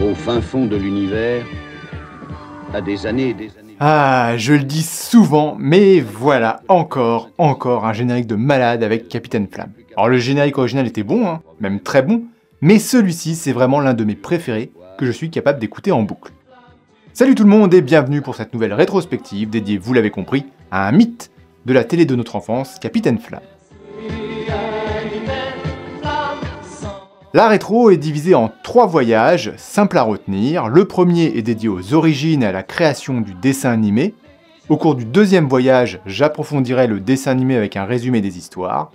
Au fin fond de l'univers, à des années et des années... Ah, je le dis souvent, mais voilà, encore un générique de malade avec Capitaine Flamme. Alors le générique original était bon, hein, même très bon, mais celui-ci c'est vraiment l'un de mes préférés que je suis capable d'écouter en boucle. Salut tout le monde et bienvenue pour cette nouvelle rétrospective dédiée, vous l'avez compris, à un mythe de la télé de notre enfance, Capitaine Flamme. La rétro est divisée en 3 voyages, simples à retenir. Le premier est dédié aux origines et à la création du dessin animé. Au cours du deuxième voyage, j'approfondirai le dessin animé avec un résumé des histoires.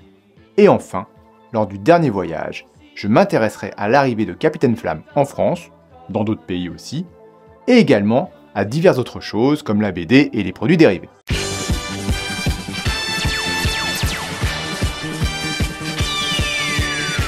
Et enfin, lors du dernier voyage, je m'intéresserai à l'arrivée de Capitaine Flamme en France, dans d'autres pays aussi, et également à diverses autres choses comme la BD et les produits dérivés.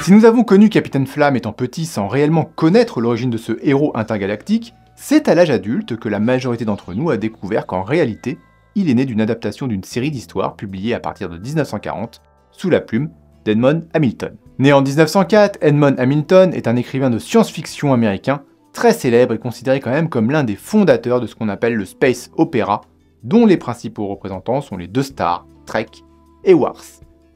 Si nous avons connu Capitaine Flamme étant petit sans réellement connaître l'origine de ce héros intergalactique, c'est à l'âge adulte que la majorité d'entre nous a découvert qu'en réalité, il est né d'une adaptation d'une série d'histoires publiée à partir de 1940 sous la plume d'Edmond Hamilton. Né en 1904, Edmond Hamilton est un écrivain de science-fiction américain très célèbre et considéré quand même comme l'un des fondateurs de ce qu'on appelle le space opéra, dont les principaux représentants sont les deux stars, Trek et Wars.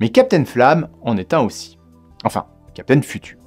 Mais Captain Flamme en est un aussi. Enfin, Captain Futur.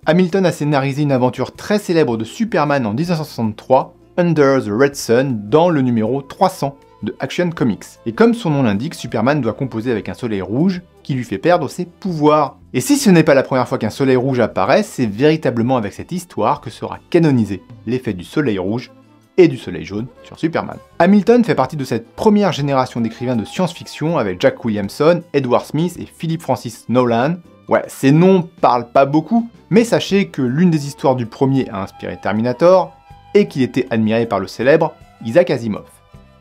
Hamilton a scénarisé une aventure très célèbre de Superman en 1963, Under the Red Sun, dans le numéro 300 de Action Comics. Et comme son nom l'indique, Superman doit composer avec un soleil rouge qui lui fait perdre ses pouvoirs. Et si ce n'est pas la première fois qu'un soleil rouge apparaît, c'est véritablement avec cette histoire que sera canonisé l'effet du soleil rouge et du soleil jaune sur Superman. Hamilton fait partie de cette première génération d'écrivains de science-fiction avec Jack Williamson, Edward Smith et Philip Francis Nolan. Ouais, ces noms parlent pas beaucoup, mais sachez que l'une des histoires du premier a inspiré Terminator et qu'il était admiré par le célèbre Isaac Asimov.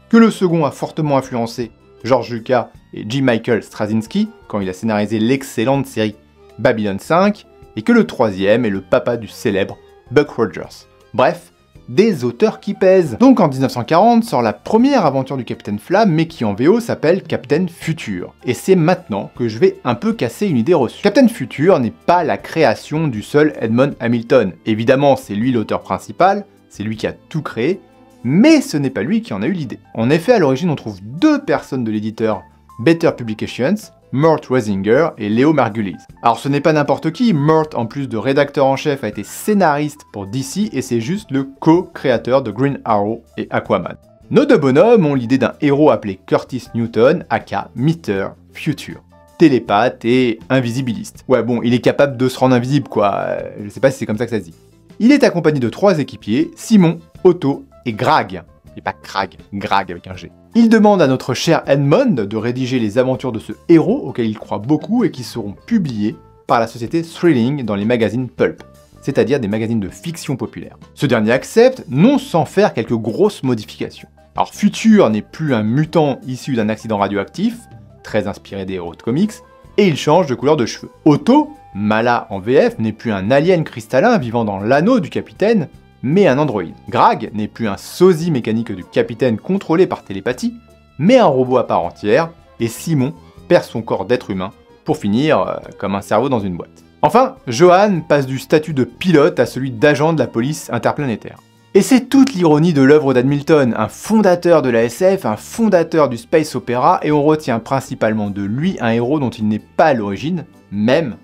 Que le second a fortement influencé George Lucas et J. Michael Straczynski quand il a scénarisé l'excellente série Babylon 5, et que le troisième est le papa du célèbre Buck Rogers. Bref, des auteurs qui pèsent. Donc en 1940 sort la première aventure du Capitaine Flamme, mais qui en VO s'appelle Captain Futur. Et c'est maintenant que je vais un peu casser une idée reçue. Captain Futur n'est pas la création du seul Edmond Hamilton. Évidemment, c'est lui l'auteur principal, c'est lui qui a tout créé, mais ce n'est pas lui qui en a eu l'idée. En effet, à l'origine, on trouve 2 personnes de l'éditeur Better Publications, Mort Risinger et Leo Margulies. Alors ce n'est pas n'importe qui, Mort en plus de rédacteur en chef a été scénariste pour DC et c'est juste le co-créateur de Green Arrow et Aquaman. Nos 2 bonhommes ont l'idée d'un héros appelé Curtis Newton, aka Mr. Future. Télépathe et invisibiliste. Ouais bon, il est capable de se rendre invisible quoi, je sais pas si c'est comme ça que ça se dit. Il est accompagné de 3 équipiers, Simon, Otto et Grag. Et pas Krag, Grag avec un G. Il demande à notre cher Edmond de rédiger les aventures de ce héros auquel il croit beaucoup et qui seront publiées par la société Thrilling dans les magazines Pulp, c'est-à-dire des magazines de fiction populaire. Ce dernier accepte, non sans faire quelques grosses modifications. Alors Futur n'est plus un mutant issu d'un accident radioactif, très inspiré des héros de comics, et il change de couleur de cheveux. Otto, Mala en VF, n'est plus un alien cristallin vivant dans l'anneau du capitaine, mais un androïde. Grag n'est plus un sosie mécanique du capitaine contrôlé par télépathie, mais un robot à part entière, et Simon perd son corps d'être humain pour finir comme un cerveau dans une boîte. Enfin, Johan passe du statut de pilote à celui d'agent de la police interplanétaire. Et c'est toute l'ironie de l'œuvre d'Hamilton, un fondateur de la SF, un fondateur du space opéra, et on retient principalement de lui un héros dont il n'est pas à l'origine, même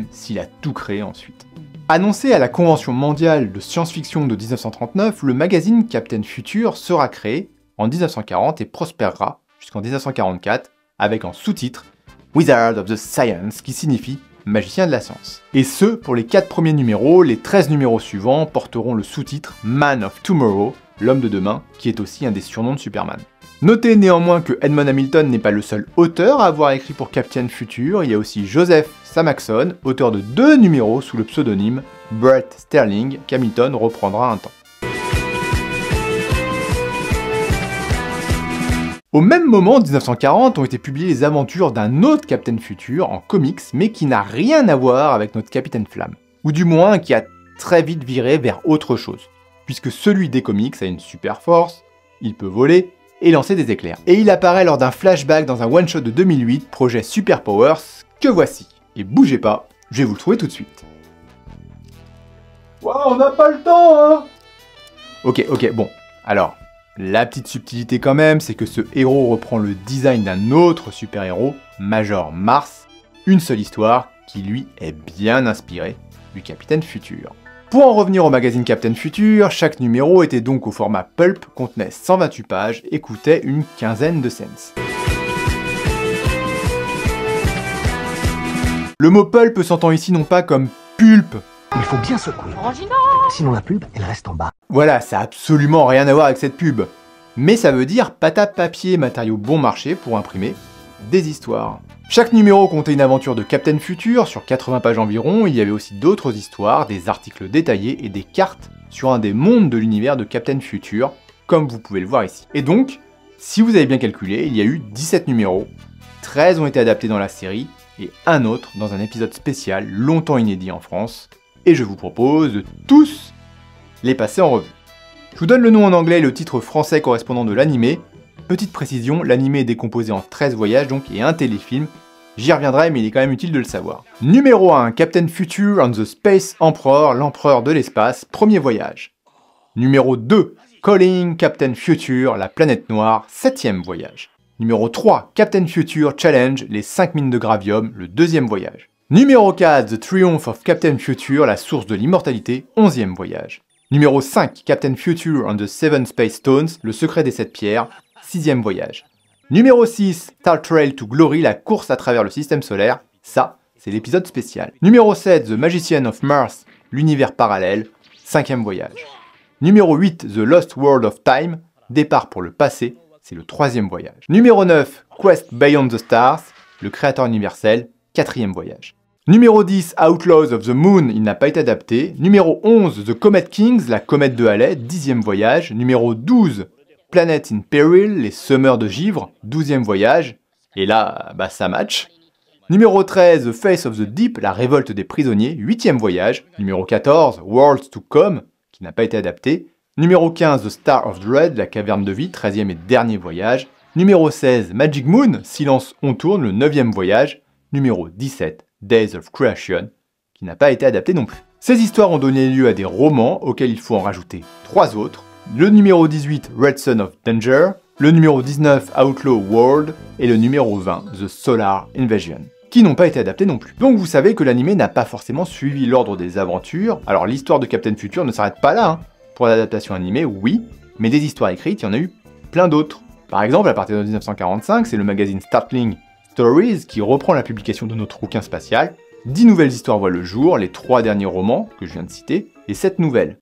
s'il a tout créé ensuite. Annoncé à la Convention mondiale de science-fiction de 1939, le magazine Captain Futur sera créé en 1940 et prospérera jusqu'en 1944 avec en sous-titre Wizard of the Science qui signifie magicien de la science. Et ce, pour les 4 premiers numéros, les 13 numéros suivants porteront le sous-titre Man of Tomorrow, l'homme de demain, qui est aussi un des surnoms de Superman. Notez néanmoins que Edmond Hamilton n'est pas le seul auteur à avoir écrit pour Captain Futur, il y a aussi Joseph Samakson, auteur de 2 numéros sous le pseudonyme Brett Sterling, qu'Hamilton reprendra un temps. Au même moment, en 1940, ont été publiées les aventures d'un autre Captain Futur en comics, mais qui n'a rien à voir avec notre Capitaine Flamme. Ou du moins, qui a très vite viré vers autre chose. Puisque celui des comics a une super force, il peut voler, et lancer des éclairs. Et il apparaît lors d'un flashback dans un one-shot de 2008, projet Super Powers, que voici. Et bougez pas, je vais vous le trouver tout de suite. Wow, on n'a pas le temps, hein. Ok, bon. Alors, la petite subtilité quand même, c'est que ce héros reprend le design d'un autre super-héros, Major Mars, une seule histoire qui lui est bien inspirée du Capitaine Futur. Pour en revenir au magazine Captain Future, chaque numéro était donc au format pulp, contenait 128 pages et coûtait une quinzaine de cents. Le mot pulp s'entend ici non pas comme pulpe. Il faut bien secouer. Sinon la pub, elle reste en bas. Voilà, ça a absolument rien à voir avec cette pub. Mais ça veut dire pâte à papier, matériau bon marché pour imprimer des histoires. Chaque numéro comptait une aventure de Captain Future, sur 80 pages environ. Il y avait aussi d'autres histoires, des articles détaillés et des cartes sur un des mondes de l'univers de Captain Future, comme vous pouvez le voir ici. Et donc, si vous avez bien calculé, il y a eu 17 numéros, 13 ont été adaptés dans la série, et un autre dans un épisode spécial, longtemps inédit en France, et je vous propose de tous les passer en revue. Je vous donne le nom en anglais et le titre français correspondant de l'animé. Petite précision, l'animé est décomposé en 13 voyages donc et un téléfilm. J'y reviendrai mais il est quand même utile de le savoir. Numéro 1, Captain Future and the Space Emperor, l'empereur de l'espace, premier voyage. Numéro 2, Calling Captain Future, la planète noire, 7e voyage. Numéro 3, Captain Future Challenge, les 5 mines de gravium, le 2e voyage. Numéro 4, The Triumph of Captain Future, la source de l'immortalité, 11e voyage. Numéro 5, Captain Future and the Seven Space Stones, le secret des 7 pierres, 6e voyage. Numéro 6, Star Trail to Glory, la course à travers le système solaire, ça, c'est l'épisode spécial. Numéro 7, The Magician of Mars, l'univers parallèle, 5e voyage. Numéro 8, The Lost World of Time, départ pour le passé, c'est le 3e voyage. Numéro 9, Quest Beyond the Stars, le créateur universel, 4e voyage. Numéro 10, Outlaws of the Moon, il n'a pas été adapté. Numéro 11, The Comet Kings, la comète de Halley, 10e voyage. Numéro 12, Planet in Peril, les semeurs de givre, 12e voyage. Et là, bah ça match. Numéro 13, The Face of the Deep, la révolte des prisonniers, 8e voyage. Numéro 14, Worlds to Come, qui n'a pas été adapté. Numéro 15, The Star of Dread, la caverne de vie, 13e et dernier voyage. Numéro 16, Magic Moon, Silence on tourne, le 9e voyage. Numéro 17, Days of Creation, qui n'a pas été adapté non plus. Ces histoires ont donné lieu à des romans auxquels il faut en rajouter 3 autres. Le numéro 18, Red Son of Danger, le numéro 19, Outlaw World, et le numéro 20, The Solar Invasion, qui n'ont pas été adaptés non plus. Donc vous savez que l'animé n'a pas forcément suivi l'ordre des aventures. Alors l'histoire de Captain Future ne s'arrête pas là, hein. Pour l'adaptation animée, oui, mais des histoires écrites, il y en a eu plein d'autres. Par exemple, à partir de 1945, c'est le magazine Startling Stories qui reprend la publication de notre rouquin spatial. 10 nouvelles histoires voient le jour, les 3 derniers romans que je viens de citer, et 7 nouvelles.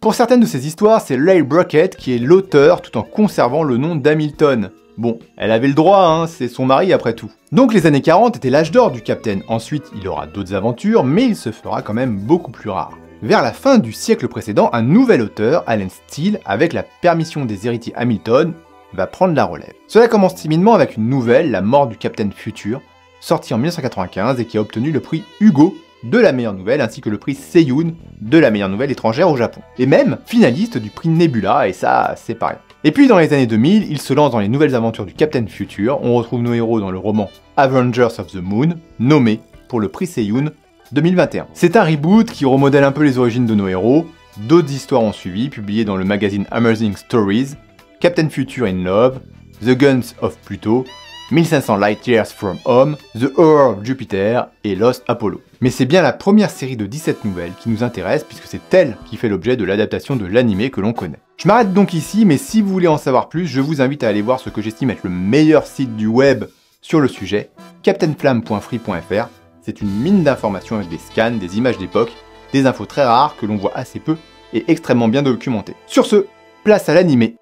Pour certaines de ces histoires, c'est Leigh Brackett qui est l'auteur tout en conservant le nom d'Hamilton. Bon, elle avait le droit, hein, c'est son mari après tout. Donc les années 40 étaient l'âge d'or du Captain. Ensuite, il aura d'autres aventures, mais il se fera quand même beaucoup plus rare. Vers la fin du siècle précédent, un nouvel auteur, Alan Steele, avec la permission des héritiers Hamilton, va prendre la relève. Cela commence timidement avec une nouvelle, La mort du Captain Future, sortie en 1995 et qui a obtenu le prix Hugo de la meilleure nouvelle ainsi que le prix Seiyun de la meilleure nouvelle étrangère au Japon. Et même finaliste du prix Nebula, et ça, c'est pas rien. Et puis dans les années 2000, il se lance dans les nouvelles aventures du Captain Future. On retrouve nos héros dans le roman Avengers of the Moon, nommé pour le prix Seiyun 2021. C'est un reboot qui remodèle un peu les origines de nos héros. D'autres histoires ont suivi, publiées dans le magazine Amazing Stories, Captain Future in Love, The Guns of Pluto, 1500 Light Years from Home, The Horror of Jupiter et Lost Apollo. Mais c'est bien la première série de 17 nouvelles qui nous intéresse puisque c'est elle qui fait l'objet de l'adaptation de l'animé que l'on connaît. Je m'arrête donc ici, mais si vous voulez en savoir plus, je vous invite à aller voir ce que j'estime être le meilleur site du web sur le sujet, captainflamme.free.fr. C'est une mine d'informations avec des scans, des images d'époque, des infos très rares que l'on voit assez peu et extrêmement bien documentées. Sur ce, place à l'animé.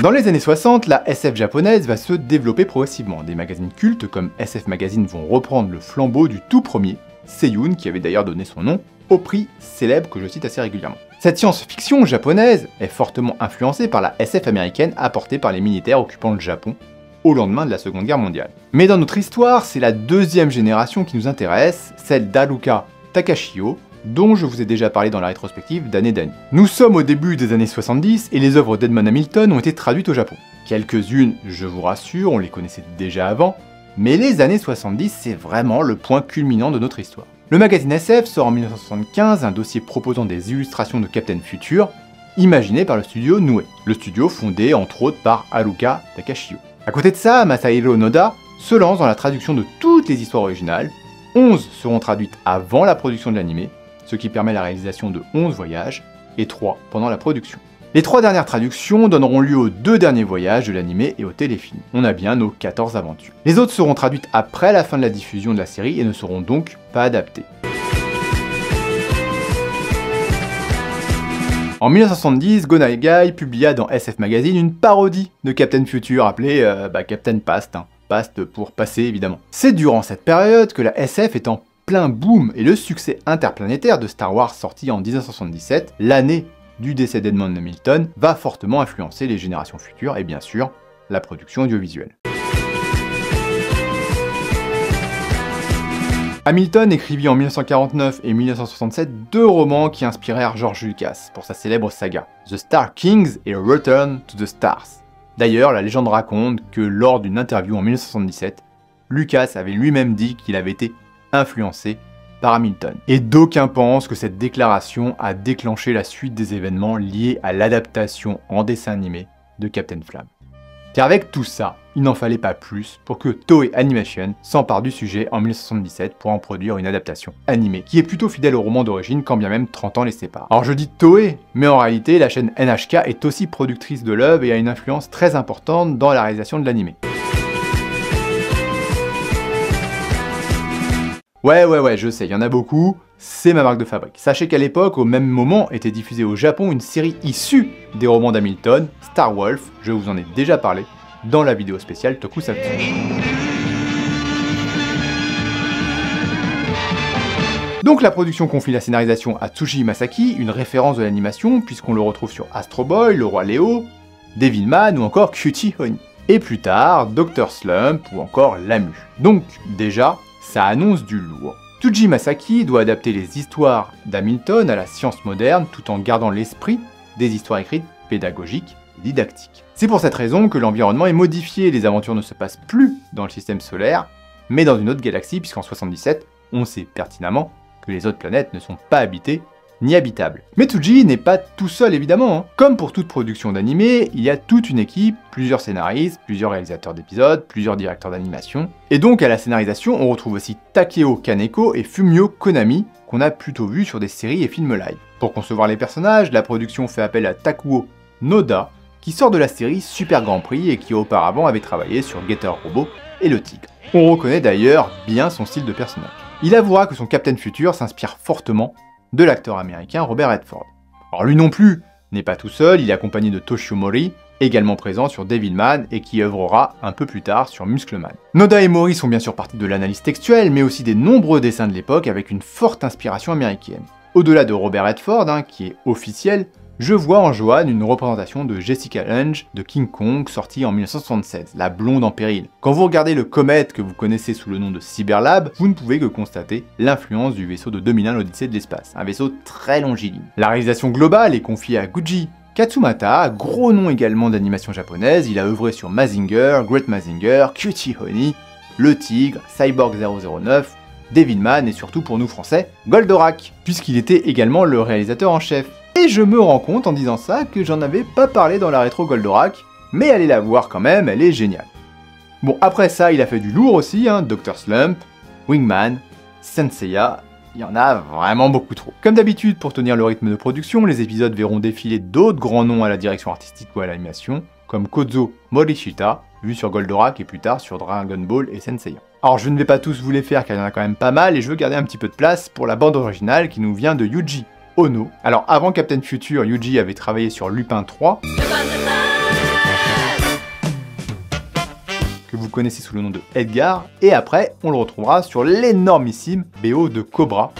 Dans les années 60, la SF japonaise va se développer progressivement. Des magazines cultes comme SF Magazine vont reprendre le flambeau du tout premier, Seiyun, qui avait d'ailleurs donné son nom au prix célèbre que je cite assez régulièrement. Cette science-fiction japonaise est fortement influencée par la SF américaine apportée par les militaires occupant le Japon au lendemain de la Seconde Guerre mondiale. Mais dans notre histoire, c'est la deuxième génération qui nous intéresse, celle d'Haruka Takashio, dont je vous ai déjà parlé dans la rétrospective d'année d'année. Nous sommes au début des années 70 et les œuvres d'Edmond Hamilton ont été traduites au Japon. Quelques-unes, je vous rassure, on les connaissait déjà avant, mais les années 70, c'est vraiment le point culminant de notre histoire. Le magazine SF sort en 1975 un dossier proposant des illustrations de Captain Future, imaginé par le studio Noé, le studio fondé entre autres par Haruka Takashio. À côté de ça, Masahiro Noda se lance dans la traduction de toutes les histoires originales. 11 seront traduites avant la production de l'anime, ce qui permet la réalisation de 11 voyages, et 3 pendant la production. Les 3 dernières traductions donneront lieu aux 2 derniers voyages de l'anime et au téléfilm. On a bien nos 14 aventures. Les autres seront traduites après la fin de la diffusion de la série et ne seront donc pas adaptées. En 1970, Go Nagai publia dans SF Magazine une parodie de Captain Future appelée Captain Past, Past pour passé évidemment. C'est durant cette période que la SF est en plein boom et le succès interplanétaire de Star Wars sorti en 1977, l'année du décès d'Edmond Hamilton, va fortement influencer les générations futures et bien sûr la production audiovisuelle. Hamilton écrivit en 1949 et 1967 2 romans qui inspirèrent George Lucas pour sa célèbre saga, The Star Kings et Return to the Stars. D'ailleurs, la légende raconte que lors d'une interview en 1977, Lucas avait lui-même dit qu'il avait été influencé par Hamilton. Et d'aucuns pensent que cette déclaration a déclenché la suite des événements liés à l'adaptation en dessin animé de Captain Flamme. Car avec tout ça, il n'en fallait pas plus pour que Toei Animation s'empare du sujet en 1977 pour en produire une adaptation animée qui est plutôt fidèle au roman d'origine quand bien même 30 ans les séparent. Alors je dis Toei, mais en réalité la chaîne NHK est aussi productrice de l'œuvre et a une influence très importante dans la réalisation de l'anime. Ouais, je sais, il y en a beaucoup, c'est ma marque de fabrique. Sachez qu'à l'époque, au même moment, était diffusée au Japon une série issue des romans d'Hamilton, Star Wolf, je vous en ai déjà parlé dans la vidéo spéciale Tokusatsu. Donc la production confie la scénarisation à Tsuji Masaki, une référence de l'animation puisqu'on le retrouve sur Astro Boy, Le Roi Léo, Devilman ou encore Cutie Honey. Et plus tard, Dr Slump ou encore Lamu. Donc déjà, ça annonce du lourd. Tsuji Masaki doit adapter les histoires d'Hamilton à la science moderne tout en gardant l'esprit des histoires écrites pédagogiques et didactiques. C'est pour cette raison que l'environnement est modifié, les aventures ne se passent plus dans le système solaire, mais dans une autre galaxie, puisqu'en 77, on sait pertinemment que les autres planètes ne sont pas habitées ni habitable. Mais Tsuji n'est pas tout seul évidemment. Comme pour toute production d'animé, il y a toute une équipe, plusieurs scénaristes, plusieurs réalisateurs d'épisodes, plusieurs directeurs d'animation. Et donc à la scénarisation, on retrouve aussi Takeo Kaneko et Fumio Konami, qu'on a plutôt vu sur des séries et films live. Pour concevoir les personnages, la production fait appel à Takuo Noda, qui sort de la série Super Grand Prix et qui auparavant avait travaillé sur Getter Robot et Le Tigre. On reconnaît d'ailleurs bien son style de personnage. Il avouera que son Captain Future s'inspire fortement de l'acteur américain Robert Redford. Alors lui non plus n'est pas tout seul, il est accompagné de Toshio Mori, également présent sur Devilman et qui œuvrera un peu plus tard sur Muscleman. Noda et Mori sont bien sûr partie de l'analyse textuelle, mais aussi des nombreux dessins de l'époque avec une forte inspiration américaine. Au-delà de Robert Redford, qui est officiel, je vois en Joanne une représentation de Jessica Lange de King Kong sortie en 1976, la blonde en péril. Quand vous regardez le comète que vous connaissez sous le nom de Cyberlab, vous ne pouvez que constater l'influence du vaisseau de 2001 l'Odyssée de l'espace, un vaisseau très longiligne. La réalisation globale est confiée à Guji Katsumata, gros nom également d'animation japonaise, il a œuvré sur Mazinger, Great Mazinger, Cutie Honey, Le Tigre, Cyborg 009, Devilman et surtout pour nous français, Goldorak, puisqu'il était également le réalisateur en chef. Et je me rends compte en disant ça que j'en avais pas parlé dans la rétro Goldorak, mais allez la voir quand même, elle est géniale. Bon, après ça, il a fait du lourd aussi, Dr Slump, Wingman, Senseiya, il y en a vraiment beaucoup trop. Comme d'habitude, pour tenir le rythme de production, les épisodes verront défiler d'autres grands noms à la direction artistique ou à l'animation, comme Kozo Morishita, vu sur Goldorak et plus tard sur Dragon Ball et Senseiya. Alors je ne vais pas tous vous les faire car il y en a quand même pas mal et je veux garder un petit peu de place pour la bande originale qui nous vient de Yuji Ono. Alors avant Captain Future, Yuji avait travaillé sur Lupin 3, que vous connaissez sous le nom de Edgar, et après on le retrouvera sur l'énormissime BO de Cobra.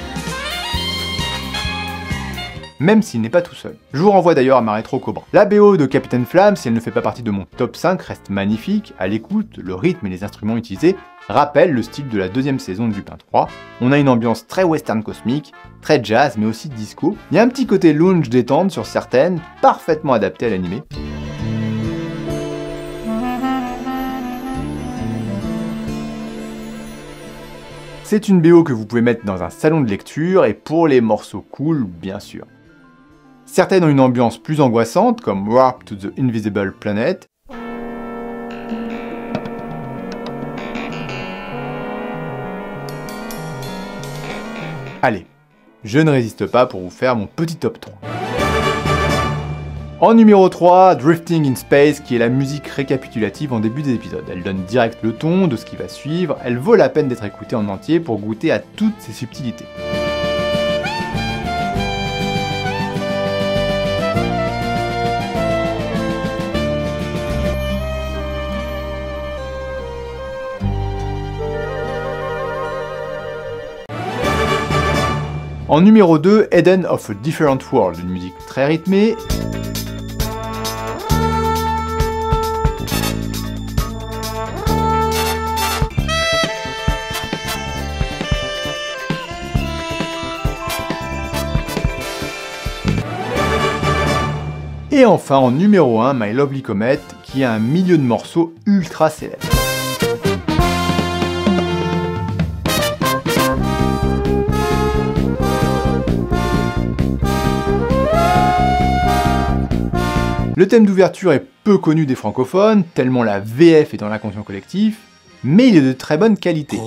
même s'il n'est pas tout seul. Je vous renvoie d'ailleurs à ma rétro Cobra. La BO de Captain Flamme, si elle ne fait pas partie de mon top 5, reste magnifique, à l'écoute, le rythme et les instruments utilisés rappellent le style de la deuxième saison de Lupin 3. On a une ambiance très western cosmique, très jazz mais aussi disco. Il y a un petit côté lounge détente sur certaines, parfaitement adapté à l'animé. C'est une BO que vous pouvez mettre dans un salon de lecture et pour les morceaux cool, bien sûr. Certaines ont une ambiance plus angoissante, comme Warp to the Invisible Planet. Allez, je ne résiste pas pour vous faire mon petit top 3. En numéro 3, Drifting in Space, qui est la musique récapitulative en début des épisodes. Elle donne direct le ton de ce qui va suivre, elle vaut la peine d'être écoutée en entier pour goûter à toutes ses subtilités. En numéro 2, Eden of a Different World, une musique très rythmée. Et enfin en numéro 1, My Lovely Comet, qui a un milieu de morceaux ultra célèbre. Le thème d'ouverture est peu connu des francophones, tellement la VF est dans l'inconscient collectif, mais il est de très bonne qualité.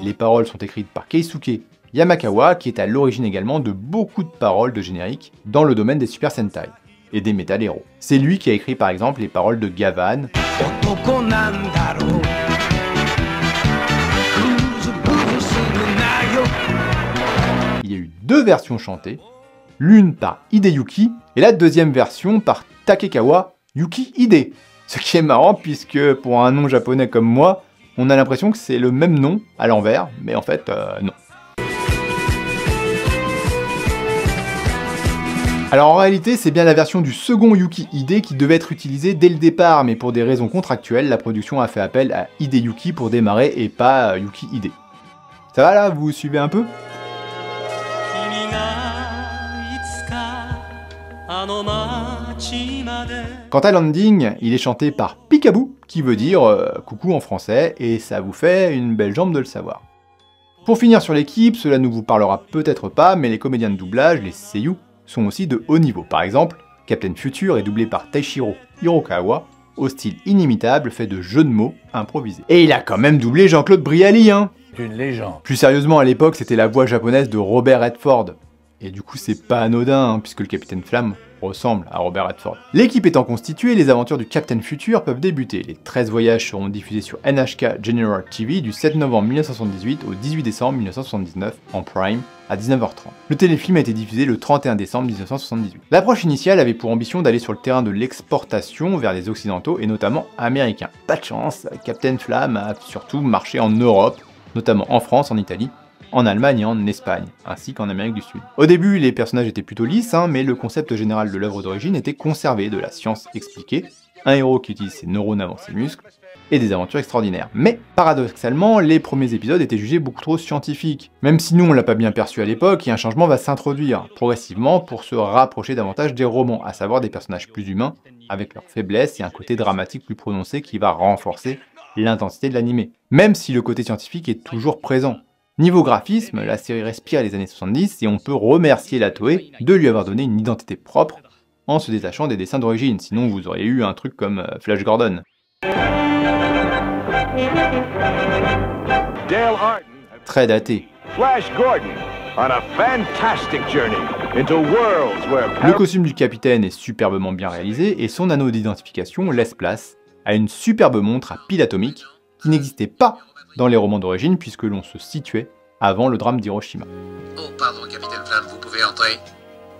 Les paroles sont écrites par Keisuke Yamakawa, qui est à l'origine également de beaucoup de paroles de générique dans le domaine des Super Sentai et des Metal Hero. C'est lui qui a écrit par exemple les paroles de Gavan. Il y a eu deux versions chantées, l'une par Hideyuki et la deuxième version par Takekawa Yuki Hide. Ce qui est marrant puisque pour un nom japonais comme moi, on a l'impression que c'est le même nom à l'envers, mais en fait, non. Alors en réalité, c'est bien la version du second Yuki Hide qui devait être utilisée dès le départ, mais pour des raisons contractuelles, la production a fait appel à Hideyuki pour démarrer et pas Yuki Hide. Ça va là, vous suivez un peu ? Quant à l'ending, il est chanté par Peekaboo, qui veut dire coucou en français, et ça vous fait une belle jambe de le savoir. Pour finir sur l'équipe, cela ne vous parlera peut-être pas, mais les comédiens de doublage, les seiyuu, sont aussi de haut niveau. Par exemple, Captain Future est doublé par Taishiro Hirokawa, au style inimitable fait de jeux de mots improvisés. Et il a quand même doublé Jean-Claude Brialy, hein. Une légende. Plus sérieusement, à l'époque, c'était la voix japonaise de Robert Redford. Et du coup, c'est pas anodin, hein, puisque le Capitaine Flamme ressemble à Robert Redford. L'équipe étant constituée, les aventures du Captain Future peuvent débuter. Les 13 voyages seront diffusés sur NHK General TV du 7 novembre 1978 au 18 décembre 1979 en Prime à 19h30. Le téléfilm a été diffusé le 31 décembre 1978. L'approche initiale avait pour ambition d'aller sur le terrain de l'exportation vers les occidentaux et notamment américains. Pas de chance, Captain Flamme a surtout marché en Europe, notamment en France, en Italie, en Allemagne et en Espagne, ainsi qu'en Amérique du Sud. Au début, les personnages étaient plutôt lisses, mais le concept général de l'œuvre d'origine était conservé, de la science expliquée, un héros qui utilise ses neurones avant ses muscles, et des aventures extraordinaires. Mais, paradoxalement, les premiers épisodes étaient jugés beaucoup trop scientifiques. Même si nous on l'a pas bien perçu à l'époque, et un changement va s'introduire, progressivement, pour se rapprocher davantage des romans, à savoir des personnages plus humains, avec leurs faiblesses et un côté dramatique plus prononcé qui va renforcer l'intensité de l'animé. Même si le côté scientifique est toujours présent. Niveau graphisme, la série respire les années 70 et on peut remercier la Toei de lui avoir donné une identité propre en se détachant des dessins d'origine, sinon vous auriez eu un truc comme Flash Gordon. Très daté. Le costume du capitaine est superbement bien réalisé et son anneau d'identification laisse place à une superbe montre à pile atomique qui n'existait pas dans les romans d'origine puisque l'on se situait avant le drame d'Hiroshima. Oh pardon, Capitaine Flamme, vous pouvez entrer.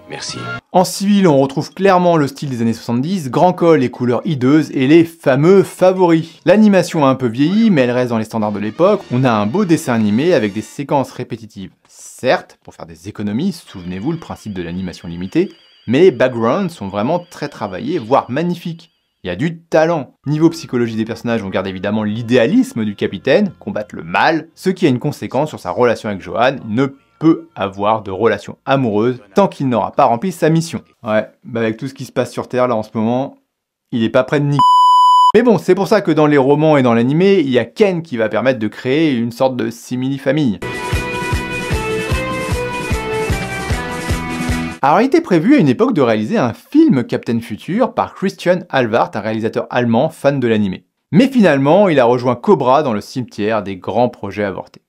Merci. En civil, on retrouve clairement le style des années 70, grand col et couleurs hideuses et les fameux favoris. L'animation a un peu vieilli, mais elle reste dans les standards de l'époque. On a un beau dessin animé avec des séquences répétitives. Certes, pour faire des économies, souvenez-vous le principe de l'animation limitée, mais les backgrounds sont vraiment très travaillés, voire magnifiques. Il y a du talent. Niveau psychologie des personnages, on garde évidemment l'idéalisme du capitaine, combattre le mal, ce qui a une conséquence sur sa relation avec Johan. Il ne peut avoir de relation amoureuse tant qu'il n'aura pas rempli sa mission. Ouais, bah avec tout ce qui se passe sur Terre là en ce moment, il est pas prêt de niquer. Mais bon, c'est pour ça que dans les romans et dans l'animé, il y a Ken qui va permettre de créer une sorte de simili-famille. Alors il était prévu à une époque de réaliser un film Captain Future par Christian Alvart, un réalisateur allemand fan de l'animé. Mais finalement, il a rejoint Cobra dans le cimetière des grands projets avortés.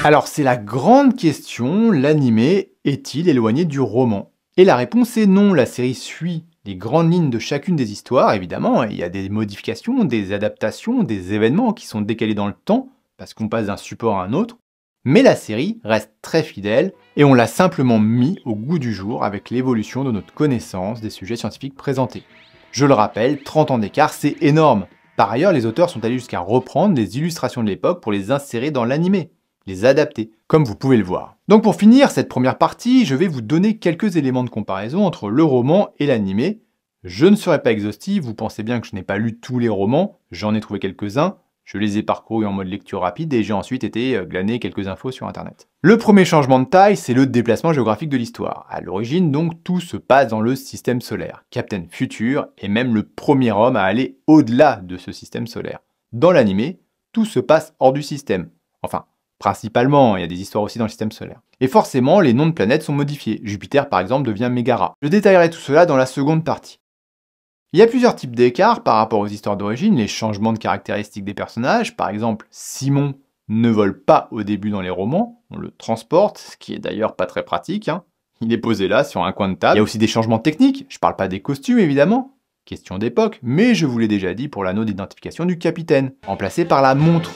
Alors c'est la grande question, l'animé est-il éloigné du roman? Et la réponse est non, la série suit les grandes lignes de chacune des histoires, évidemment, il y a des modifications, des adaptations, des événements qui sont décalés dans le temps, parce qu'on passe d'un support à un autre, mais la série reste très fidèle, et on l'a simplement mis au goût du jour avec l'évolution de notre connaissance des sujets scientifiques présentés. Je le rappelle, 30 ans d'écart, c'est énorme. Par ailleurs, les auteurs sont allés jusqu'à reprendre les illustrations de l'époque pour les insérer dans l'animé, les adapter, comme vous pouvez le voir. Donc pour finir cette première partie, je vais vous donner quelques éléments de comparaison entre le roman et l'animé. Je ne serai pas exhaustif, vous pensez bien que je n'ai pas lu tous les romans, j'en ai trouvé quelques-uns, je les ai parcourus en mode lecture rapide et j'ai ensuite été glaner quelques infos sur internet. Le premier changement de taille, c'est le déplacement géographique de l'histoire. À l'origine, donc, tout se passe dans le système solaire. Captain Future est même le premier homme à aller au-delà de ce système solaire. Dans l'animé, tout se passe hors du système. Enfin, principalement, il y a des histoires aussi dans le système solaire. Et forcément, les noms de planètes sont modifiés. Jupiter, par exemple, devient Megara. Je détaillerai tout cela dans la seconde partie. Il y a plusieurs types d'écarts par rapport aux histoires d'origine, les changements de caractéristiques des personnages. Par exemple, Simon ne vole pas au début dans les romans, on le transporte, ce qui est d'ailleurs pas très pratique. Il est posé là, sur un coin de table. Il y a aussi des changements techniques, je parle pas des costumes évidemment, question d'époque, mais je vous l'ai déjà dit pour l'anneau d'identification du capitaine, remplacé par la montre.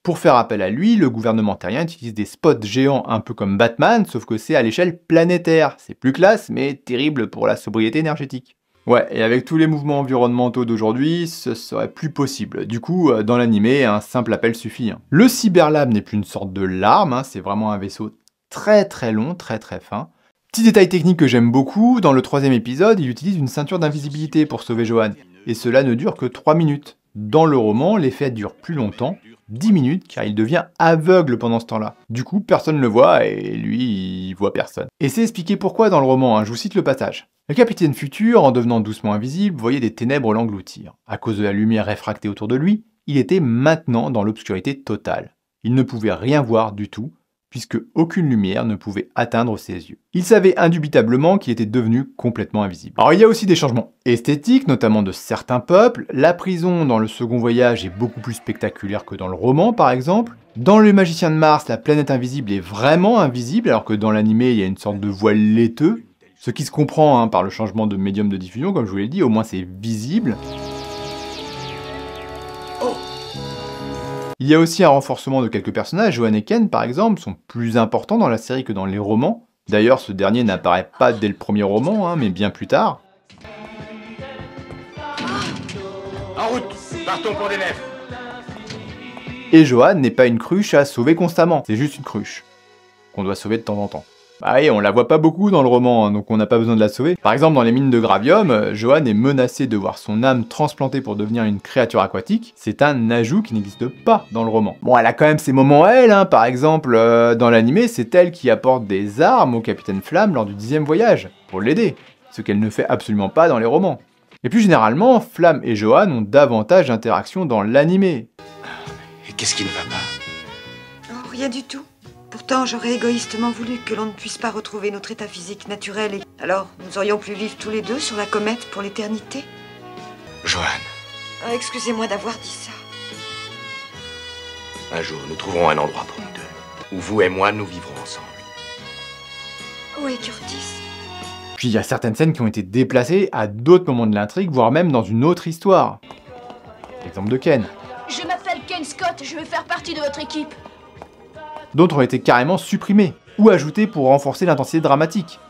Pour faire appel à lui, le gouvernement terrien utilise des spots géants un peu comme Batman, sauf que c'est à l'échelle planétaire. C'est plus classe, mais terrible pour la sobriété énergétique. Ouais, et avec tous les mouvements environnementaux d'aujourd'hui, ce serait plus possible. Du coup, dans l'animé, un simple appel suffit. Le Cyberlab n'est plus une sorte de larme, c'est vraiment un vaisseau très long, très fin. Petit détail technique que j'aime beaucoup, dans le 3e épisode, il utilise une ceinture d'invisibilité pour sauver Johan, et cela ne dure que 3 minutes. Dans le roman, l'effet dure plus longtemps, 10 minutes, car il devient aveugle pendant ce temps-là. Du coup, personne ne le voit, et lui, il voit personne. Et c'est expliqué pourquoi dans le roman, je vous cite le passage. Le capitaine Future, en devenant doucement invisible, voyait des ténèbres l'engloutir. À cause de la lumière réfractée autour de lui, il était maintenant dans l'obscurité totale. Il ne pouvait rien voir du tout, puisque aucune lumière ne pouvait atteindre ses yeux. Il savait indubitablement qu'il était devenu complètement invisible. Alors il y a aussi des changements esthétiques, notamment de certains peuples. La prison dans le second voyage est beaucoup plus spectaculaire que dans le roman par exemple. Dans Le Magicien de Mars, la planète invisible est vraiment invisible, alors que dans l'animé il y a une sorte de voile laiteux. Ce qui se comprend par le changement de médium de diffusion, comme je vous l'ai dit, au moins c'est visible. Il y a aussi un renforcement de quelques personnages, Johan et Ken par exemple sont plus importants dans la série que dans les romans. D'ailleurs ce dernier n'apparaît pas dès le premier roman, mais bien plus tard. En route, partons pour des nefs. Et Johan n'est pas une cruche à sauver constamment, c'est juste une cruche, qu'on doit sauver de temps en temps. Bah oui, on la voit pas beaucoup dans le roman, donc on n'a pas besoin de la sauver. Par exemple, dans les mines de Gravium, Johan est menacé de voir son âme transplantée pour devenir une créature aquatique. C'est un ajout qui n'existe pas dans le roman. Bon, elle a quand même ses moments à elle, par exemple, dans l'animé, c'est elle qui apporte des armes au Capitaine Flamme lors du 10e voyage, pour l'aider, ce qu'elle ne fait absolument pas dans les romans. Et plus généralement, Flamme et Johan ont davantage d'interactions dans l'animé. Et qu'est-ce qui ne va pas? Oh, rien du tout. Pourtant, j'aurais égoïstement voulu que l'on ne puisse pas retrouver notre état physique naturel et... Alors, nous aurions pu vivre tous les deux sur la comète pour l'éternité. Johan. Oh, excusez-moi d'avoir dit ça. Un jour, nous trouverons un endroit pour nous deux, où vous et moi, nous vivrons ensemble. Où est Curtis? Puis il y a certaines scènes qui ont été déplacées à d'autres moments de l'intrigue, voire même dans une autre histoire. l'exemple de Ken. Je m'appelle Ken Scott, je veux faire partie de votre équipe. D'autres ont été carrément supprimés, ou ajoutés pour renforcer l'intensité dramatique.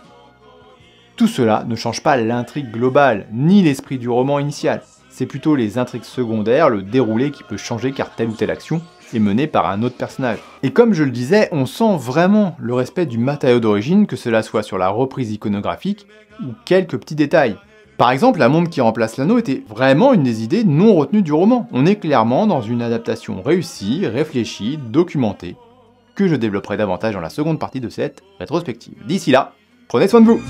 Tout cela ne change pas l'intrigue globale, ni l'esprit du roman initial. C'est plutôt les intrigues secondaires, le déroulé qui peut changer car telle ou telle action est menée par un autre personnage. Et comme je le disais, on sent vraiment le respect du matériau d'origine, que cela soit sur la reprise iconographique ou quelques petits détails. Par exemple, la montre qui remplace l'anneau était vraiment une des idées non retenues du roman. On est clairement dans une adaptation réussie, réfléchie, documentée, que je développerai davantage dans la seconde partie de cette rétrospective. D'ici là, prenez soin de vous!